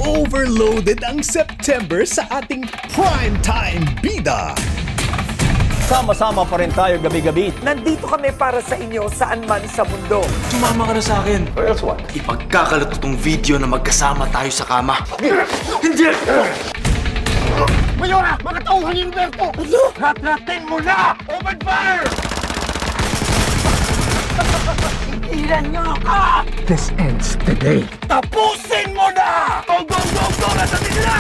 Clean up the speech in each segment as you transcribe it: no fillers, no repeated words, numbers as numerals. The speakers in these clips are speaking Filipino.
Overloaded ang September sa ating primetime bida. Sama-sama pa rin tayo gabi-gabi. Nandito kami para sa inyo saan man sa mundo. Sumama ka na sa akin. Or else what? Ipagkakalat tong video na magkasama tayo sa kama. Hindi! Mayora! Mga tauhan ni Roberto! Ano? Ratratin mo na! Open fire! Ilan niyo ako! This ends today. Tapusin mo na! Go, go, go, go! Nasa nila!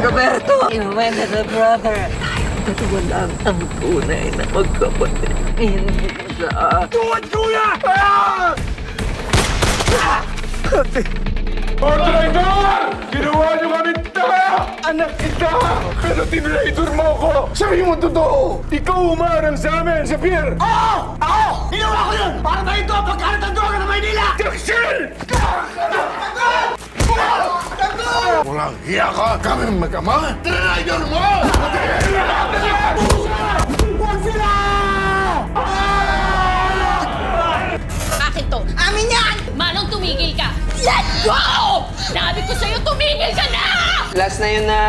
Roberto! You went as a brother. Tayong dalawa lang ang tunay na magkapatid. Hindi siya. Tuwan, kuya! Ah! Traitor! Ginawa niyo kami tanga! Anak kita! Pero tinraidor mo ako! Sabi mo totoo! Ikaw umarang sa amin sa pier! Oo! Ako! Ginawa ko yun! Para tayo ito pagkalat ang droga ng Maynila! Jackson! Walang hiya ka! Kami magkama! Tinraidor mo! Huwag sila! Akin to! Amin yan! Manong tumigil ka! Let go! Sabi ko sa'yo, tumigil ka na! Last na yun na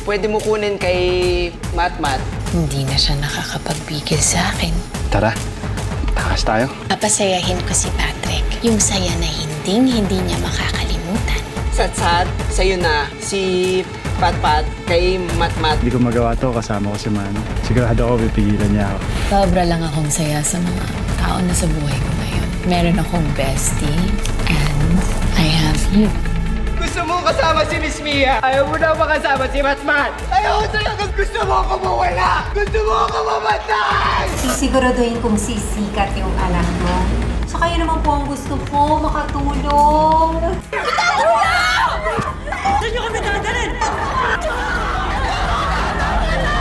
pwede mo kunin kay Matmat. Hindi na siya nakakapagbigil sa akin. Tara, takas tayo. Papasayahin ko si Patrick. Yung saya na hindi niya makakalimutan. Satsat, sa'yo na. Si Patpat kay Matmat. Hindi ko magawa to, kasama ko si Mano. Sigurado ako, pipigilan niya ako. Sobra lang akong saya sa mga tao na sa buhay ko ngayon. Meron akong bestie and I have you. Gusto mo kasama si Miss Mia? Ayaw mo na makasama si Matmat? Ayaw mo talaga gusto mo ako mawala! Gusto mo ako mamatay! Sisiguraduhin kong sisikat yung anak mo. So kayo naman po ang gusto ko, makatulong.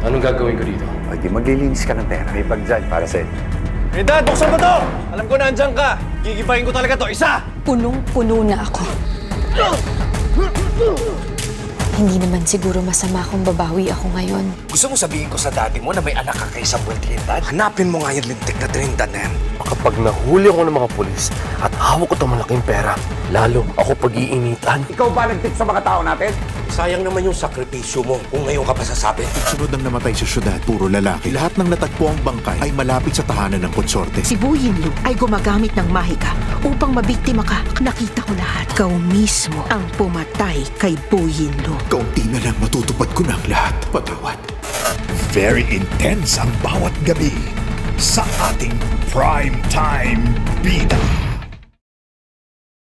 Anong gagawin ko dito? Ay, di maglilinis ka ng pera. May pag-dyan para sa'yo. Hey Dad, buksan mo to! Alam ko na andyan ka. Gigibahin ko talaga to. Isa! Punong-puno na ako. Hindi naman siguro masama kung babawi ako ngayon. Gusto mo sabihin ko sa daddy mo na may anak ka kay Samuel Trinidad? Hanapin mo nga yung lintik na Trinidad na yan. Kapag nahuli ako ng mga pulis at hawak ko itong malaking pera, lalo ako pag-iinitan. Ikaw ba nagtip sa mga tao natin? Sayang naman yung sakripisyo mo kung ngayon ka pa sasabi. Sunod ng namatay sa syudad, puro lalaki. Lahat ng natagpo ang bangkay ay malapit sa tahanan ng konsorte. Si Buyinlu ay gumagamit ng mahika upang mabiktima ka. Nakita ko lahat. Ikaw mismo ang pumatay kay Buyinlu. Kaunti na lang matutupad ko ng lahat. Patawad. Very intense ang bawat gabi sa ating primetime bida.